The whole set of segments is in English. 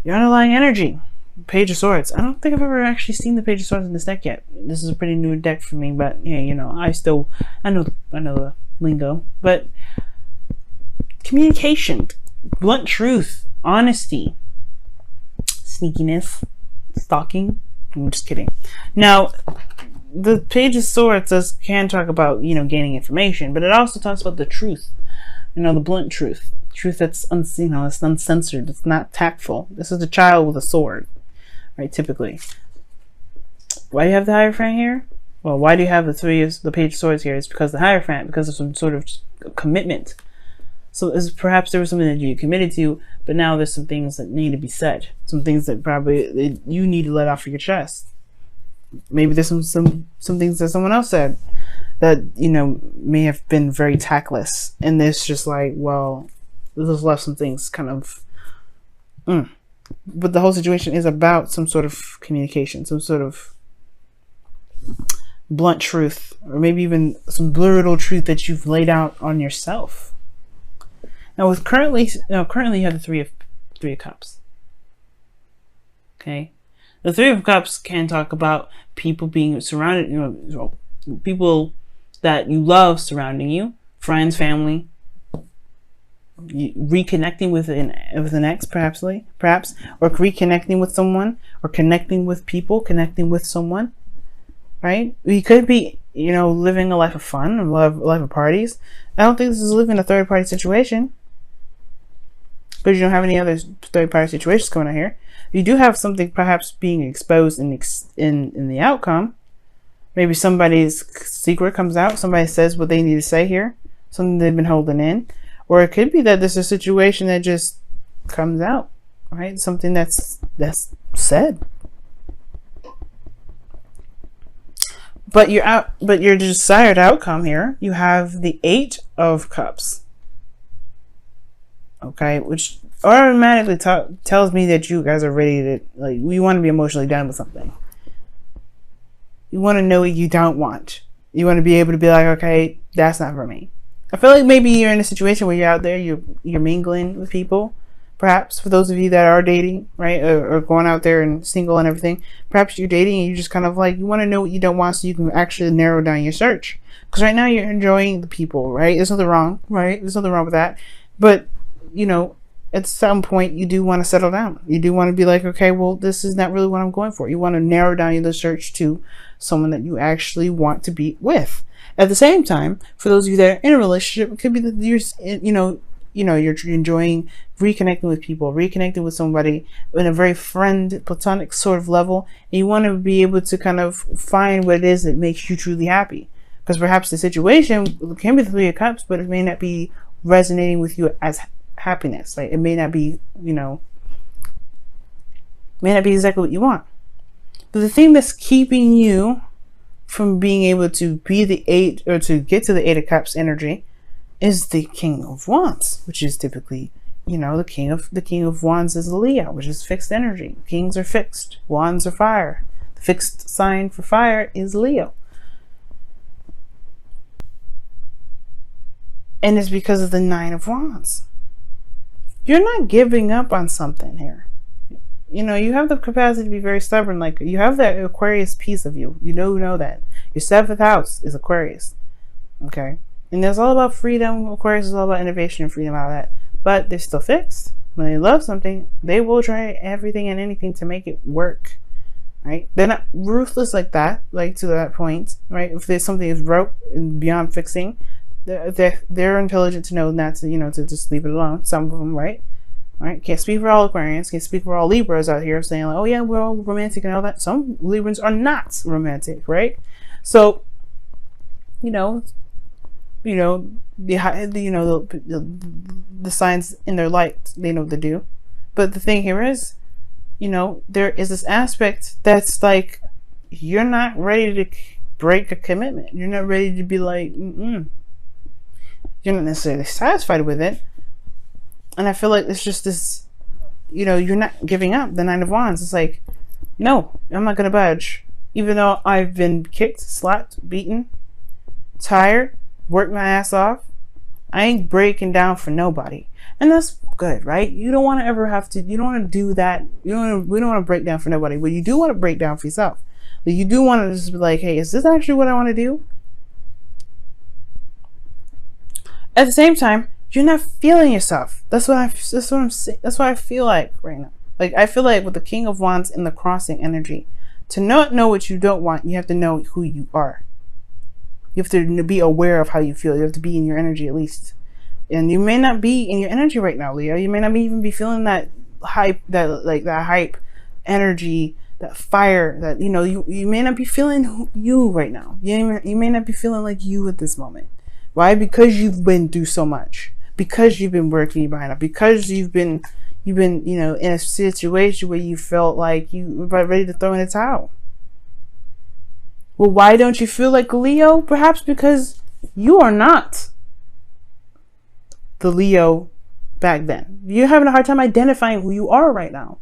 Your underlying energy. Page of Swords. I don't think I've ever actually seen the Page of Swords in this deck yet. This is a pretty new deck for me, but yeah, you know, I know the lingo. But communication, blunt truth, honesty, sneakiness, stalking. I'm just kidding. Now, the Page of Swords can talk about, you know, gaining information, but it also talks about the truth. You know, the blunt truth. Truth that's it's uncensored. It's not tactful. This is a child with a sword, right? Typically. Why do you have the Hierophant here? Well, why do you have the Page of Swords here? It's because the Hierophant, because of some sort of commitment. So perhaps there was something that you committed to, but now there's some things that need to be said. Some things that probably you need to let off of your chest. Maybe there's some things that someone else said that, you know, may have been very tactless, and it's just like, well, this has left some things kind of but the whole situation is about some sort of communication, some sort of blunt truth, or maybe even some brutal truth that you've laid out on yourself. Now currently you have the Three of Cups. Okay, the Three of Cups can talk about people being surrounded, you know, people that you love surrounding you, friends, family, reconnecting with an ex, perhaps, or reconnecting with someone, or connecting with people, connecting with someone, right? You could be, you know, living a life of fun, a life of parties. I don't think this is living a third party situation, because you don't have any other third party situations going on here. You do have something perhaps being exposed in the outcome. Maybe somebody's secret comes out, somebody says what they need to say here, something they've been holding in. Or it could be that there's a situation that just comes out, right? Something that's said. But your desired outcome here, you have the Eight of Cups. Okay, which automatically tells me that you guys are ready to, like, you want to be emotionally done with something. You want to know what you don't want. You want to be able to be like, okay, that's not for me. I feel like maybe you're in a situation where you're out there, you're mingling with people. Perhaps for those of you that are dating, right, or going out there and single and everything, perhaps you're dating and you just kind of like, you want to know what you don't want so you can actually narrow down your search. Because right now you're enjoying the people, right? There's nothing wrong, right? There's nothing wrong with that. But, you know, at some point you do want to settle down. You do want to be like, okay, well, this is not really what I'm going for. You want to narrow down the search to someone that you actually want to be with. At the same time, for those of you that are in a relationship, it could be that you're enjoying reconnecting with people, reconnecting with somebody in a very platonic sort of level, and you want to be able to kind of find what it is that makes you truly happy. Because perhaps the situation can be the Three of Cups, but it may not be resonating with you as happiness. Like, it may not be, may not be exactly what you want. But the thing that's keeping you from being able to be the Eight, or to get to the Eight of Cups energy, is the King of Wands, which is typically, the King of Wands is Leo, which is fixed energy. Kings are fixed, wands are fire. The fixed sign for fire is Leo. And it's because of the Nine of Wands. You're not giving up on something here. You have the capacity to be very stubborn. Like, you have that Aquarius piece of you. You know that. Your 7th house is Aquarius. Okay? And it's all about freedom. Aquarius is all about innovation and freedom, all that. But they're still fixed. When they love something, they will try everything and anything to make it work. Right? They're not ruthless like that, like to that point. Right? If there's something that's broke and beyond fixing, they're intelligent to know not to, to just leave it alone. Some of them, right? Right? Can't speak for all Aquarians, can't speak for all Libras out here saying, like, oh yeah, we're all romantic and all that. Some Librans are not romantic, right? So, the signs in their light, they know what to do. But the thing here is, there is this aspect that's like, you're not ready to break a commitment. You're not ready to be like, You're not necessarily satisfied with it. And I feel like it's just this, you're not giving up. The Nine of Wands. It's like, no, I'm not going to budge. Even though I've been kicked, slapped, beaten, tired, worked my ass off, I ain't breaking down for nobody. And that's good, right? You don't want to ever have to, you don't want to do that. We don't want to break down for nobody, but you do want to break down for yourself. But you do want to just be like, hey, is this actually what I want to do? At the same time, you're not feeling yourself. That's what I'm saying. That's what I feel like right now. Like, I feel like with the King of Wands in the crossing energy, to not know what you don't want, you have to know who you are. You have to be aware of how you feel. You have to be in your energy at least. And you may not be in your energy right now, Leo. You may not even be feeling that hype, that hype energy, that fire, that, you know, you may not be feeling you right now. You may not be feeling like you at this moment. Why? Because you've been through so much. Because you've been working behind it. Because you've been, you know, in a situation where you felt like you were ready to throw in the towel. Well, why don't you feel like Leo? Perhaps because you are not the Leo back then. You're having a hard time identifying who you are right now.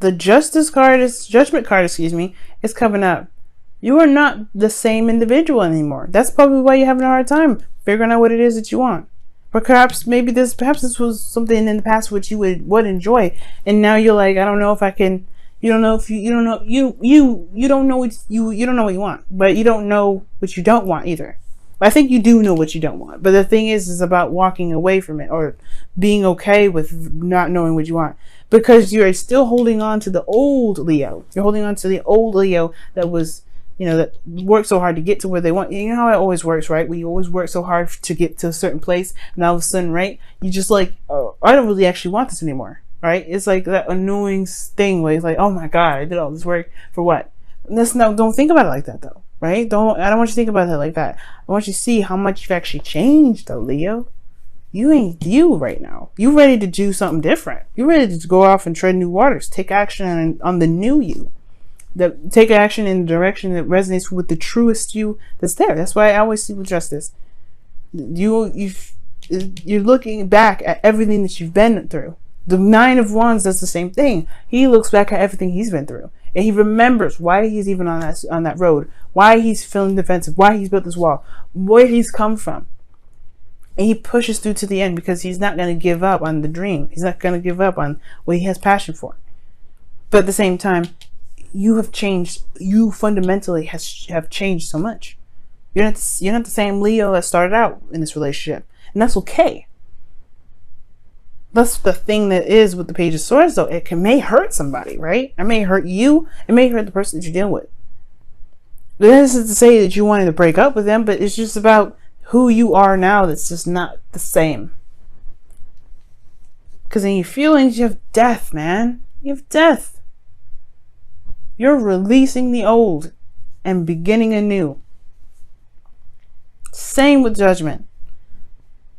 The Judgment card, is coming up. You are not the same individual anymore. That's probably why you're having a hard time figuring out what it is that you want. Perhaps this was something in the past which you would enjoy, and now you're like, I don't know if I can. You don't know if you don't know you don't know what you don't know what you want, but you don't know what you don't want either. But I think you do know what you don't want. But the thing is about walking away from it, or being okay with not knowing what you want, because you're still holding on to the old Leo. You're holding on to the old Leo that was, you know, that worked so hard to get to where they want. You know how it always works, right? We always work so hard to get to a certain place, and all of a sudden, right, you just like, oh, I don't really actually want this anymore, right? It's like that annoying thing where it's like, oh my God, I did all this work for what? Don't think about it like that though, right? I don't want you to think about it like that. I want you to see how much you've actually changed though, Leo. You ain't you right now. You ready to do something different. You're ready to go off and tread new waters. Take action on the new you. Take action in the direction that resonates with the truest you that's there. That's why I always see with justice. You're looking back at everything that you've been through. The Nine of Wands does the same thing. He looks back at everything he's been through, and he remembers why he's even on that road, why he's feeling defensive, why he's built this wall, where he's come from, and he pushes through to the end because he's not going to give up on the dream. He's not going to give up on what he has passion for. But at the same time, you have changed. You fundamentally have changed so much. You're not the same Leo that started out in this relationship, and that's okay. That's the thing that is with the Page of Swords, though. It may hurt somebody, right? It may hurt you. It may hurt the person that you're dealing with. This isn't to say that you wanted to break up with them, but it's just about who you are now that's just not the same. Because in your feelings, you have death, man. You have death. You're releasing the old and beginning anew. Same with Judgment.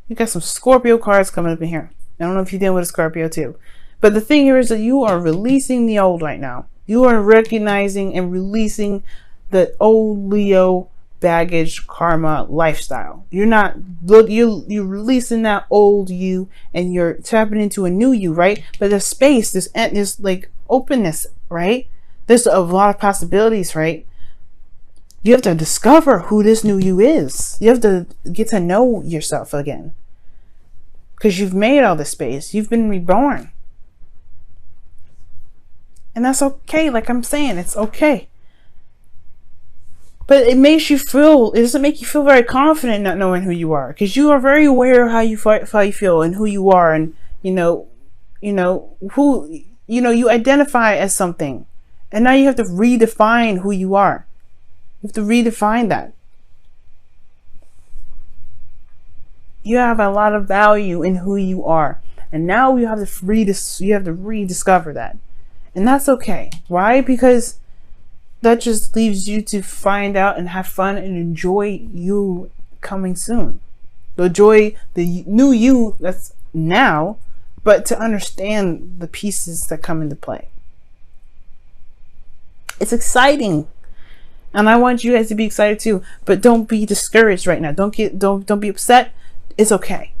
You got some Scorpio cards coming up in here. I don't know if you're dealing with a Scorpio too. But the thing here is that you are releasing the old right now. You are recognizing and releasing the old Leo baggage, karma, lifestyle. You're releasing that old you and you're tapping into a new you, right? But there's space, there's like openness, right? There's a lot of possibilities, right? You have to discover who this new you is. You have to get to know yourself again. Because you've made all this space. You've been reborn. And that's okay. Like I'm saying, it's okay. But it doesn't make you feel very confident not knowing who you are. Because you are very aware of how you feel and who you are. And, you identify as something. And now you have to redefine who you are. You have to redefine that. You have a lot of value in who you are, and now you have to rediscover that, and that's okay. Why? Because that just leaves you to find out and have fun and enjoy you coming soon. Enjoy the new you that's now, but to understand the pieces that come into play. It's exciting. And I want you guys to be excited too, but don't be discouraged right now. Don't be upset. It's okay.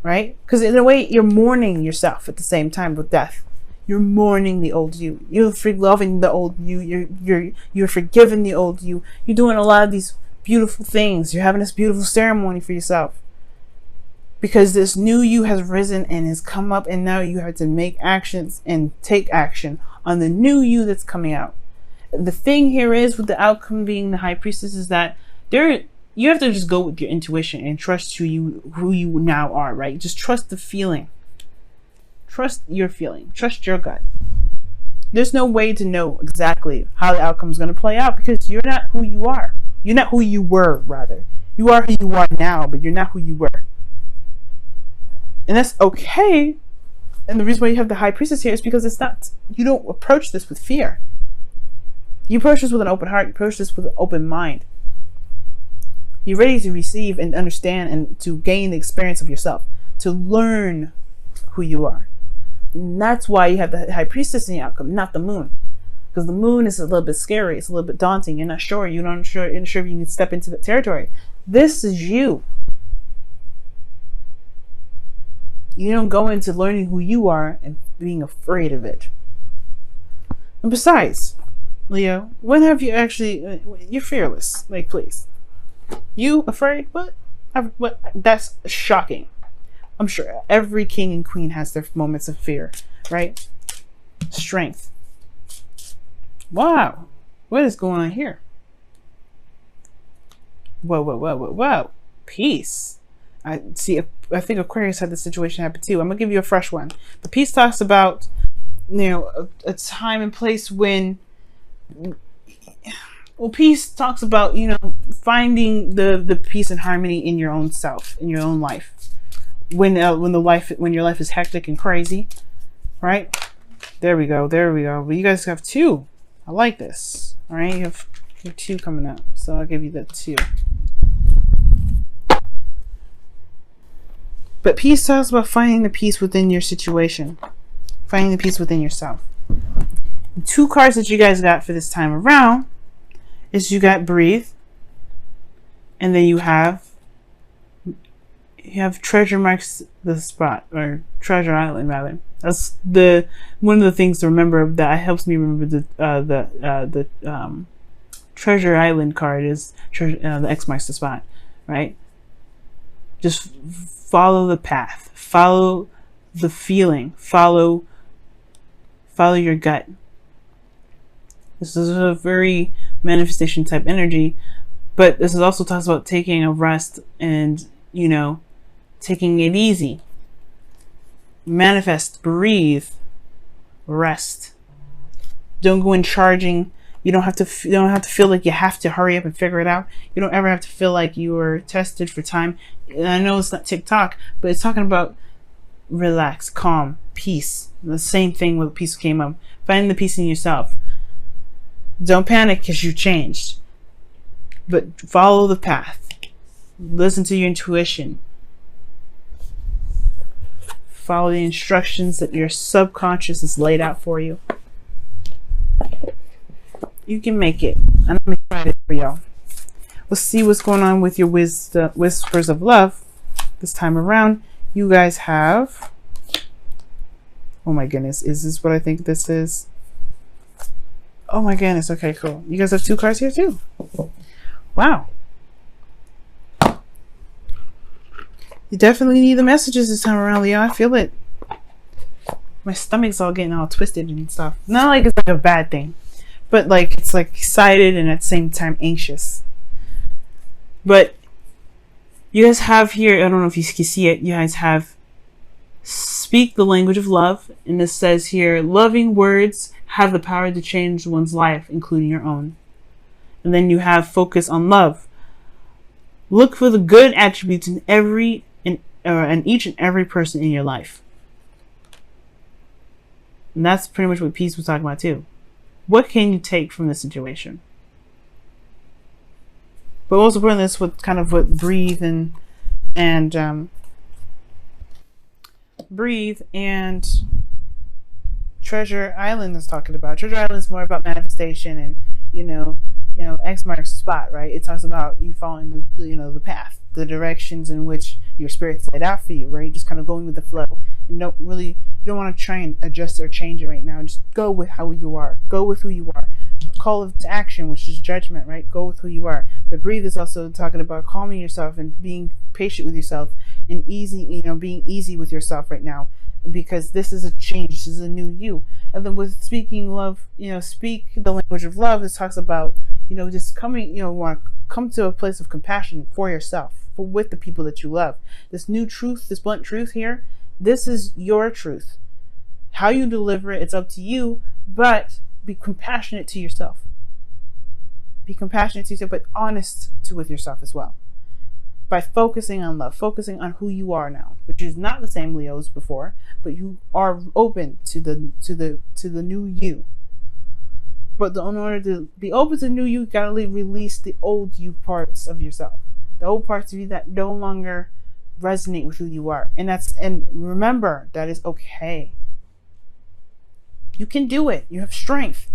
Right? Because in a way, you're mourning yourself at the same time with death. You're mourning the old you. You're loving the old you. You're forgiving the old you. You're doing a lot of these beautiful things. You're having this beautiful ceremony for yourself. Because this new you has risen and has come up, and now you have to make actions and take action on the new you that's coming out. The thing here is, with the outcome being the High Priestess, is that you have to just go with your intuition and trust who you now are, right? Just trust the feeling. Trust your feeling. Trust your gut. There's no way to know exactly how the outcome is going to play out, because you're not who you are. You're not who you were, rather. You are who you are now, but you're not who you were. And that's okay. And the reason why you have the High Priestess here is because you don't approach this with fear. You approach this with an open heart. You approach this with an open mind. You're ready to receive and understand and to gain the experience of yourself, to learn who you are. And that's why you have the High Priestess in the outcome, not the Moon. Because the Moon is a little bit scary. It's a little bit daunting. You're not sure. You're not sure if you can step into that territory. This is you. You don't go into learning who you are and being afraid of it. And besides, Leo, when have you actually... You're fearless. Like, please. You afraid? What? That's shocking. I'm sure every king and queen has their moments of fear, right? Strength. Wow. What is going on here? Whoa. Peace. I think Aquarius had this situation happen too. I'm going to give you a fresh one. The Peace talks about, a time and place when... Well, peace talks about, finding the peace and harmony in your own self, in your own life. When your life is hectic and crazy, right? There we go. But you guys have 2. I like this. All right, you have 2 coming up, so I'll give you the 2. But peace talks about finding the peace within your situation, finding the peace within yourself. The 2 cards that you guys got for this time around is you got Breathe, and then you have Treasure Marks the Spot, or Treasure Island rather. That's one of the things to remember that helps me remember the Treasure Island card is the X marks the spot, right? Just follow the path, follow the feeling, follow your gut. This is a very manifestation type energy, but this is also talks about taking a rest and taking it easy. Manifest, breathe, rest. Don't go in charging. You don't have to feel like you have to hurry up and figure it out. You don't ever have to feel like you were tested for time. And I know it's not TikTok, but it's talking about relax, calm, peace. The same thing with peace came up. Find the peace in yourself. Don't panic because you changed, but follow the path. Listen to your intuition. Follow the instructions that your subconscious has laid out for you. You can make it. And I'm excited for y'all. Let's see what's going on with your Whispers of Love this time around. You guys have... Oh my goodness. Is this what I think this is? Oh my goodness. Okay, cool. You guys have 2 cards here too. Wow. You definitely need the messages this time around, Leo. I feel it. My stomach's all getting all twisted and stuff. Not like it's like a bad thing, but like it's like excited and at the same time anxious. But you guys have here, I don't know if you can see it, you guys have speak the language of love. And this says here, loving words have the power to change one's life, including your own. And then you have focus on love. Look for the good attributes in each and every person in your life. And that's pretty much what Peace was talking about too. What can you take from this situation? But also putting this with kind of what Breathe and Treasure Island is talking about. Treasure Island is more about manifestation and X marks the spot, right? It talks about you following the path, the directions in which your spirit's laid out for you, right? Just kind of going with the flow. And you don't want to try and adjust or change it right now. Just go with how you are. Go with who you are. call to action, which is judgment, right? Go with who you are. But breathe is also talking about calming yourself and being patient with yourself and being easy with yourself right now, because this is a change. This is a new you. And then with speaking love, speak the language of love. This talks about, just coming, want to come to a place of compassion for yourself, with the people that you love. This new truth, this blunt truth here, this is your truth. How you deliver it, it's up to you, but be compassionate to yourself. Be compassionate to yourself, but honest with yourself as well. By focusing on love, focusing on who you are now, which is not the same Leo as before, but you are open to the new you. But in order to be open to the new you gotta release the old you parts of yourself, the old parts of you that no longer resonate with who you are. And remember, that is okay. You can do it. You have strength.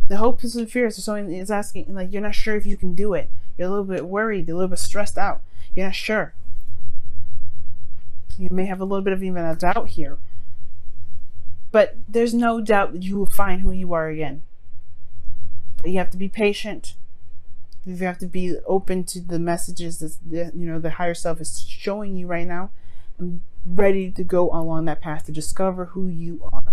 The hopes and fears, if someone is asking, like, you're not sure if you can do it. You're a little bit worried, a little bit stressed out. You're not sure. You may have a little bit of even a doubt here. But there's no doubt that you will find who you are again. But you have to be patient. You have to be open to the messages that the higher self is showing you right now, and ready to go along that path to discover who you are.